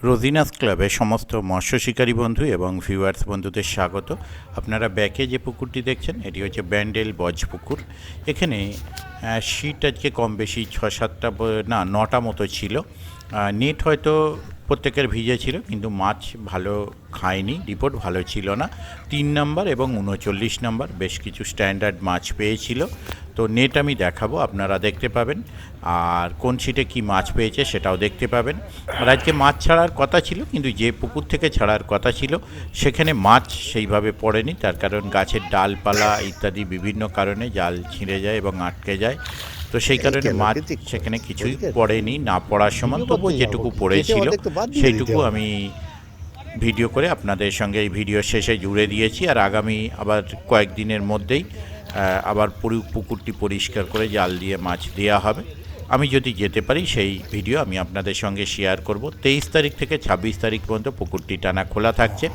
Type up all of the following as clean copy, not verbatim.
রোজিনাস ক্লাবে সমস্ত মৎস্য শিকারী বন্ধু এবং ভিউয়ার্স বন্ধুদের স্বাগত। আপনারা ব্যাকে যে পুকুরটি দেখছেন এটি হচ্ছে ব্যান্ডেল বজ পুকুর। এখানে শীত আজকে কম বেশি 6-7টা না 9টা মতো ছিল। নেট হয়তো প্রত্যেকের ভিজে ছিল, কিন্তু মাছ ভালো খায়নি, রিপোর্ট ভালো ছিল না। 3 নাম্বার এবং 39 নাম্বার বেশ কিছু স্ট্যান্ডার্ড মাছ পেয়েছিল। তো নেট আমি দেখাবো, আপনারা দেখতে পাবেন, আর কোন সিটে কি মাছ পেয়েছে সেটাও দেখতে পাবেন। আর আজকে মাছ ছাড়ার কথা ছিল, কিন্তু যে পুকুর থেকে ছাড়ার কথা ছিল সেখানে মাছ সেইভাবে পড়েনি, তার কারণ গাছের ডালপালা ইত্যাদি বিভিন্ন কারণে জাল ছিঁড়ে যায় এবং আটকে যায়। তো সেই কারণে মাছ সেখানে কিছুই পড়েনি, না পড়ার সমান, তবুও যেটুকু পড়েছিল সেইটুকু আমি ভিডিও করে আপনাদের সঙ্গে এই ভিডিও শেষে জুড়ে দিয়েছি। আর আগামী আবার কয়েকদিনের মধ্যেই আবার পুকুরটি পরিষ্কার করে জাল দিয়ে মাছ দেওয়া হবে। আমি যদি যেতে পারি সেই ভিডিও আমি আপনাদের সঙ্গে শেয়ার করব। 23 তারিখ থেকে 26 তারিখ পর্যন্ত পুকুরটি টানা খোলা থাকছে।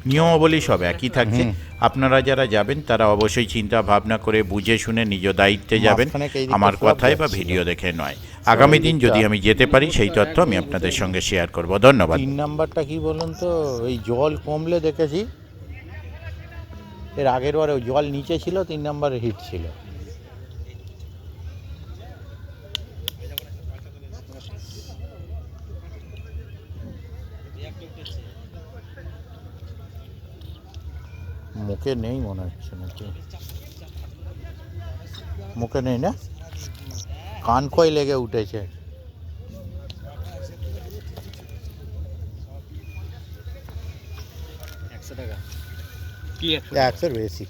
নিয়মাবলী সব একই থাকছে। আপনারা যারা যাবেন তারা অবশ্যই চিন্তা ভাবনা করে বুঝে শুনে নিজ দায়িত্বে যাবেন, আমার কথায় বা ভিডিও দেখে নয়। আগামী দিন যদি আমি যেতে পারি সেই তথ্য আমি আপনাদের সঙ্গে শেয়ার করব। ধন্যবাদ। 3 নাম্বারটা কি বলুন তো, এই জল কমলে দেখেছি, এর আগের বারে জল নিচে ছিল, 3 নাম্বারে হিট ছিল। মুখে নেই মনে হচ্ছে নাকি, মুখে নেই না, কান কই লেগে উঠেছে। কি 100 বেশি।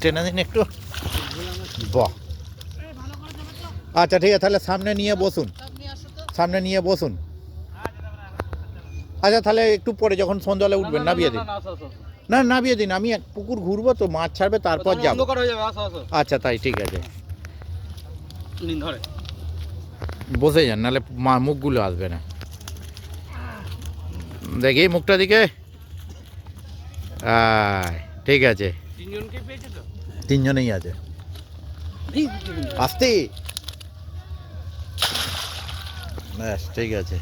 টেনে দিন একটু। বাহ, আচ্ছা ঠিক আছে, তাহলে সামনে নিয়ে বসুন, সামনে নিয়ে বসুন। আচ্ছা তাহলে একটু পরে যখন সন্ধ্যাবেলা উঠবেন নামিয়ে দিন। না নামিয়ে দিন, আমি এক পুকুর ঘুরবো তো, মাছ ছাড়বে তারপর যাবো। আচ্ছা তাই ঠিক আছে, বসে যান, নাহলে মুখগুলো আসবে না। দেখি মুখটা দিকে, ঠিক আছে, তিনজনেই আছে। আসতে ব্যাস ঠিক আছে।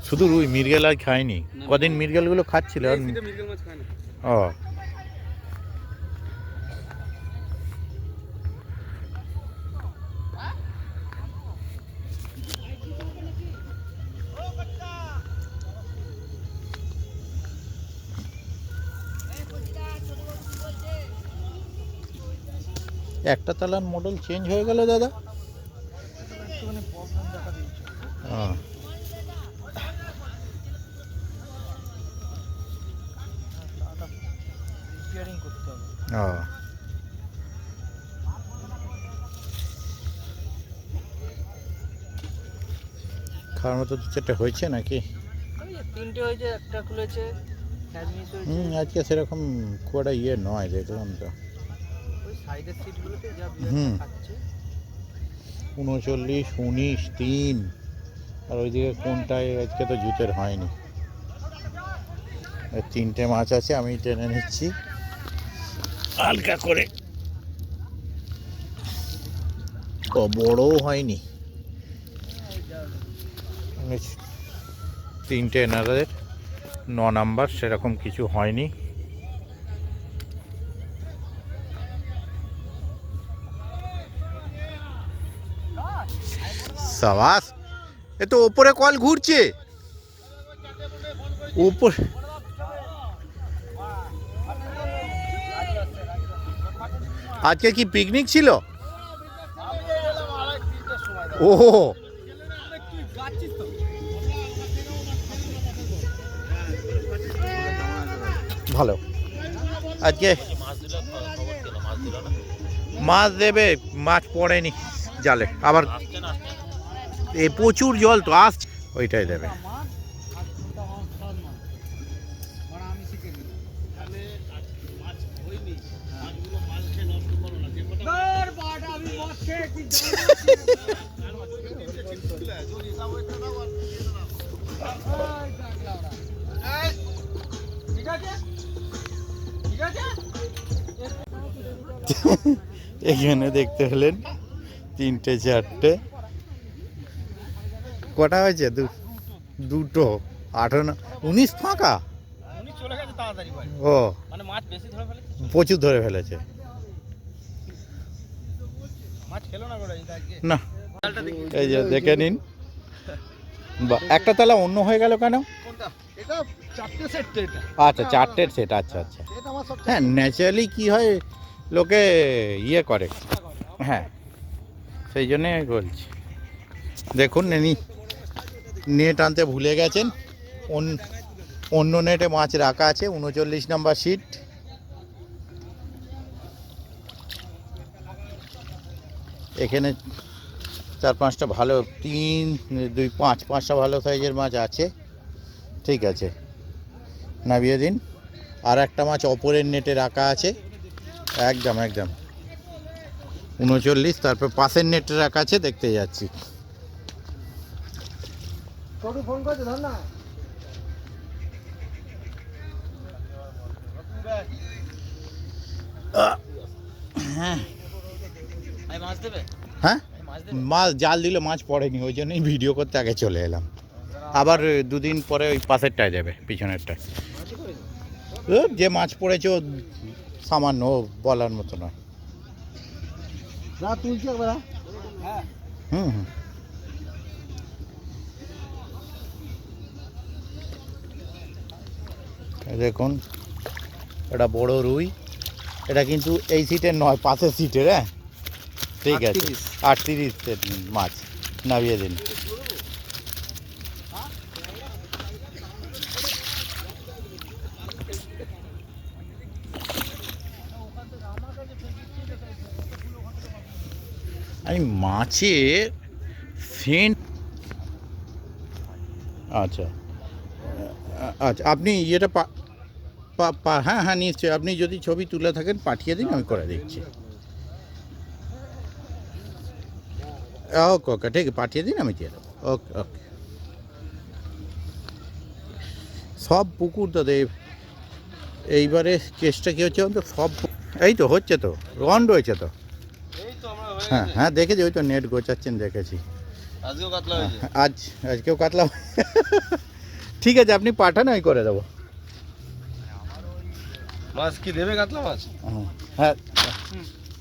শুধু রুই, মৃগেল আর খায়নি। কদিন মৃগেলগুলো খাচ্ছিল। ও একটা তালার মডেল চেঞ্জ হয়ে গেল দাদা। খাওয়ার মতো 2-4টে হয়েছে নাকি? 3টে হয়েছে, একটা খুলেছে, আজকে সেরকম খুব একটা ইয়ে নয়, দেখলাম তো। ওই সাইডের সিটগুলোতে যা খাচ্ছে 39, 19, 3। আর ওইদিকে কোনটায় আজকে তো জুতের হয়নি। 3টে মাছ আছে, আমি টেনে নিচ্ছি হালকা করে। বড়ও হয়নি, 3টে এনাদের 9 নাম্বার, সেরকম কিছু হয়নি। সাবাস, এ তো ওপরে কল ঘুরছে উপর। আজকে কি পিকনিক ছিল? ও ভালো, আজকে মাছ দেবে, মাছ পড়েনি জালে, আবার প্রচুর জল তো আসছে, ওইটাই দেবে। এখানে দেখতে হলেন তিনটে চারটে কটা হয়েছে? দুটো 18 19 ফাঁকা। উনি চলে গেছে তাড়াতাড়ি ভাই, ও মানে মাছ বেশি ধরে ফেলেছে, প্রচুর ধরে ফেলেছে। মাছ খেলো না করে আজকে। না জালটা দেখি। এই যে দেখে নিন। একটা তালা অন্য হয়ে গেল কেন? কোনটা? এটা চারটে সেট তো এটা। আচ্ছা চারটের সেট, আচ্ছা আচ্ছা। এটা আমার সব হ্যাঁ ন্যাচারালি কি হয় লোকে ইয়ে করে, হ্যাঁ সেই জন্যে বলছি। দেখুন নেট আনতে ভুলে গেছেন, অন্য নেটে মাছ রাখা আছে। 39 নম্বর সিট। এখানে 4-5টা ভালো, 3, 2, 5টা ভালো সাইজের মাছ আছে। ঠিক আছে, নামিয়ে দিন। আর একটা মাছ অপরের নেটে রাখা আছে, একদম 39। তারপর পাশের নেটে রাখা আছে, দেখতে যাচ্ছি। ছোটু ফোন করেছে, ধর না। হ্যাঁ ভাই মাছ দেবে? হ্যাঁ, মাছ দেবে? মাছ জাল দিলে মাছ পড়েনি, ওই জন্যই ভিডিও করতে আগে চলে এলাম। আবার 2 দিন পরে ওই পাশেরটায় যাবে, পিছনেরটায়। যে মাছ পড়েছে ও সামান্য, ও বলার মতো নয়। না তুলছি একবার। হ্যাঁ হুম দেখুন এটা বড় রুই। এটা কিন্তু এই সিটের নয়, পাশের সিটের। হ্যাঁ ঠিক আছে, 38 মাছ নামিয়ে দিন। আমি মাছের সেন্ট, আচ্ছা আচ্ছা, আপনি ইয়েটা হ্যাঁ হ্যাঁ নিশ্চয়ই, আপনি যদি ছবি তুলে থাকেন পাঠিয়ে দিন, আমি করে দিচ্ছি। ওকে ওকে, ঠিক আছে, পাঠিয়ে দিন, আমি দিয়ে দেবো। ওকে ওকে। সব পুকুর দাদা এইবারে কেসটা কী হচ্ছে তো, সব এই তো হচ্ছে, তো রন রয়েছে তো। এই তো আমরা হয়ে হ্যাঁ গেছে। হ্যাঁ দেখেছি, ওই তো নেট গোছাচ্ছেন দেখেছি। আজকেও কাতলা হয়েছে। আজকেও কাতলা। ঠিক আছে, আপনি পাঠান, আমি করে দেবো। মাছ কি দেবে কাতলা মাছ? হ্যাঁ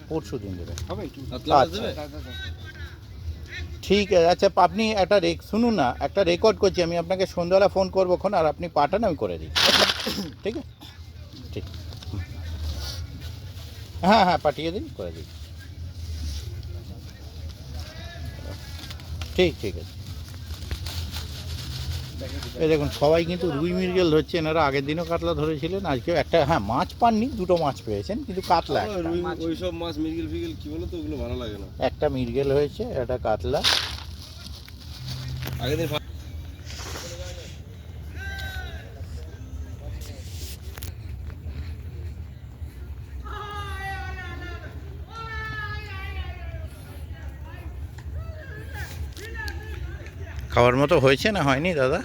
পরশু দিন দেবে। হবে কি? কাতলা মাছ আচ্ছা। দেবে? ঠিক আছে, আচ্ছা আপনি একটা শুনুন না, একটা রেকর্ড করছি আমি, আপনাকে সন্ধ্যাবেলা ফোন করবো, আর আপনি পাঠান, আমি করে দিই। ঠিক আছে, ঠিক। হ্যাঁ হ্যাঁ পাঠিয়ে দিন, করে দিই। ঠিক ঠিক আছে। এই দেখুন সবাই কিন্তু রুই মৃগেল ধরছে, এনারা আগের দিনও কাতলা ধরেছিলেন, আজকেও একটা, হ্যাঁ মাছ পাননি, 2টো মাছ পেয়েছেন, কিন্তু কাতলা একটা। ওই সব মাছ মিরগেল ফিগেল কি বলো তো, ওগুলো ভালো লাগে না। একটা মৃগেল হয়েছে, একটা কাতলা। আগের দিন খাওয়ার মতো হয়েছে না হয়নি দাদা?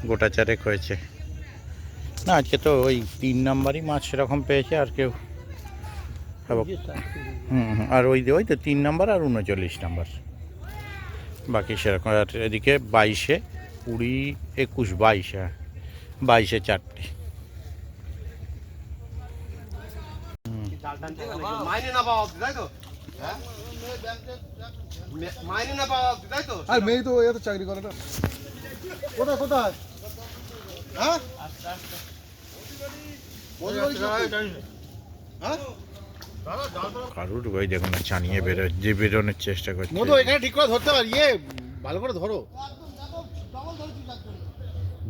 গোটা 4 হয়েছে না, আজকে তো ওই 3 নাম্বারই মাছ সেরকম পেয়েছে, আর কেউ। আর ওই 3 নাম্বার আর 39 নাম্বার, বাকি সেরকম। আর এদিকে 22, 20, 21, 22, হ্যাঁ 22-এ 4টে। মাইনে না পাওয়া তাই তো? হ্যাঁ মাইনে না পাওয়া তাই তো? আর মেয়ে তো এত চাকরি করে না। কোথায় কোথায়? হ্যাঁ কারুর ওই দেখুন না, চানিয়ে বেরোনোর চেষ্টা করছে। মধু এখানে ঠিক করে ধরতে পারি, ভালো করে ধরো।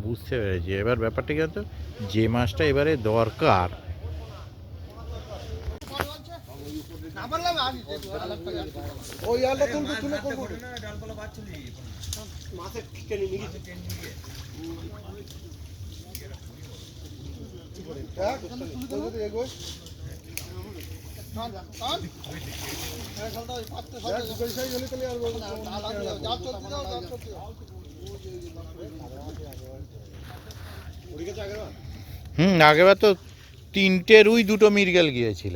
বুঝতে পেরেছি এবার ব্যাপারটা কি হতো, যে মাছটা এবারে দরকার, ওই আলটা তুলবে, তুলে করবো। আগেবার তো 3টে রুই 2টো মৃগেল গিয়েছিল।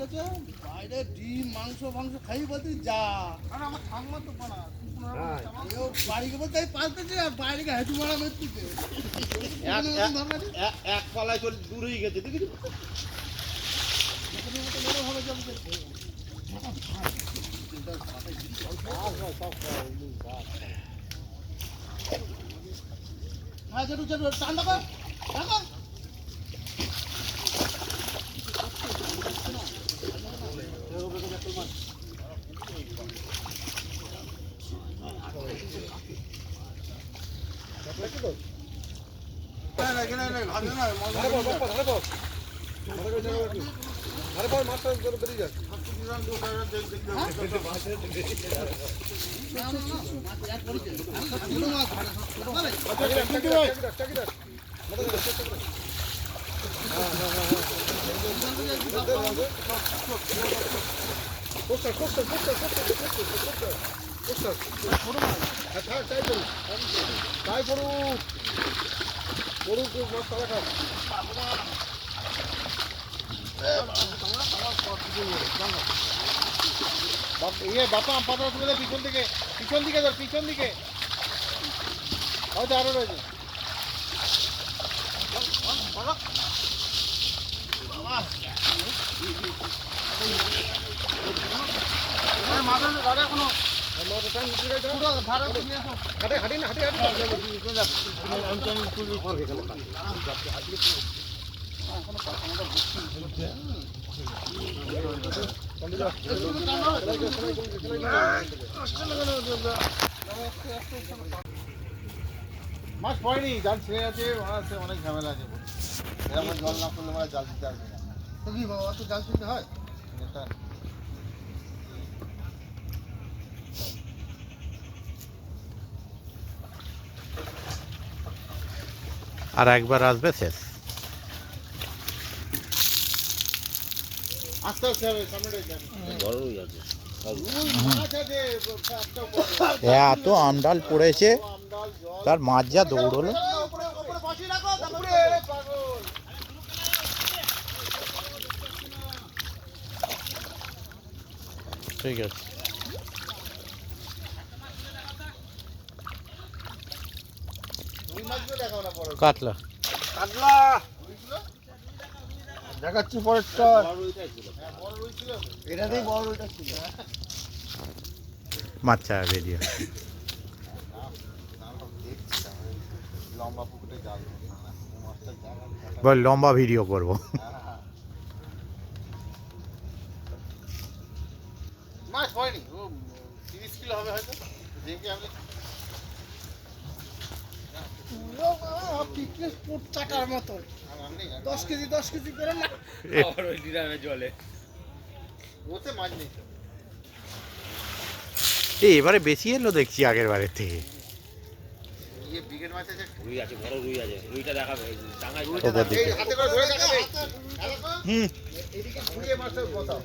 গেছে বাইরে ডিম মাংস খাই বলতে যা আর আমার ঠাম্মা তো পানা বাড়ি গিয়ে বলতে পালতেছে আর বাইরে গিয়ে হেঁটু মারা মেরতেছে এক পালায় চলে দূর হয়ে গেছে দেখি হ্যাঁ যেটু টান দেখো দেখো বাপা পাতা তুলে পিছন দিকে ধর পিছন দিকে হয়তো আরো রয়েছে মাছ পড়েনি জাল ছেড়ে আছে অনেক ঝামেলা আছে এরকম জল না করলে মানে জাল দিতে আসবে না তো কি বাবা অত জাল দিতে হয় আর একবার আসবে শেষ। আস্তে আস্তে হবে সামনে এত আমডাল পড়েছে তার মাছ যা দৌড়লো। ঠিক আছে কাতলা দেখাচ্ছি পরেরটা এটাতেই বড় ওইটা ছিল মাছ বেরিয়ে লম্বা পুকুরে জাল বল লম্বা ভিডিও করব। মাছ হয়নি ও 30 কিলো হবে হয়তো দেখি আমি পিকনিক স্পট চাটার মতো 10 কেজি করে না আবার ওই ডিরামে জলে ওতে মাছ নেই এবারে বেশি এলো দেখছি আগের বারের থেকে। এই ব্রিগেড মাছ আছে রুই আছে বড় রুই আছে রুইটা দেখাবে ডাঙায় ওপর দিকে হাতে করে ধরে দেখাবে এদিকে ঘুরিয়ে মাছটা বসাও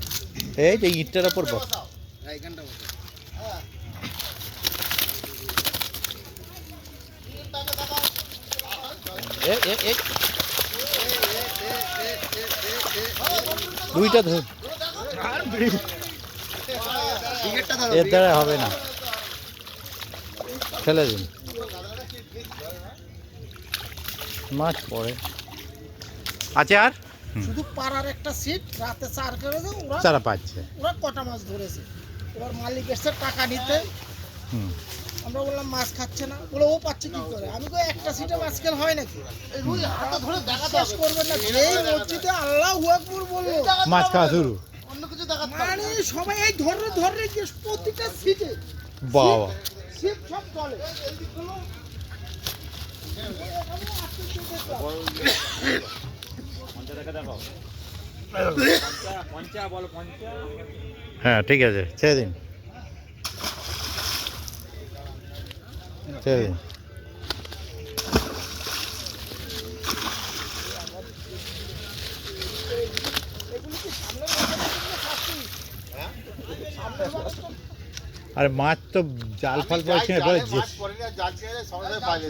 এই যে ইটটার উপর বস। হ্যাঁ এখানটা বসাও দুইটা ধর এর দ্বারা হবে না ফেলে দিন মাছ পড়ে আছে আর শুধু পাড়ার একটা সিট রাতে চার করে দেয় ওরা তারা পাচ্ছে। ওরা কটা মাছ ধরেছে এবার মালিক এসে টাকা নিতে হুম আমরা বললাম মাছ খাচ্ছে না বলে ও পাচ্ছে কি করে আমি কই একটা সিটে মাছ খেল হয় নাকি রুই হাতে ধরে বিশ্বাস করবেন না যেই মসজিদে আল্লাহু আকবার বললো মাছ খাওয়া শুরু অন্য কিছু দেখাতে মানে সবাই এই ধরে গিয়ে প্রতিটা সিটে বাবা সিট সব চলে পঞ্চা বলো পঞ্চা হ্যাঁ ঠিক আছে ছেড়ে দিন ছেড়ে দিন। আরে মাছ তো জাল ফাল পড়ছে না এবারে মাছ পড়ে না জাল ছেড়ে সমস্যা পাইলে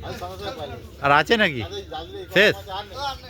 আর সমস্যা পাইলে আর আছে নাকি জাল শেষ? আর নেই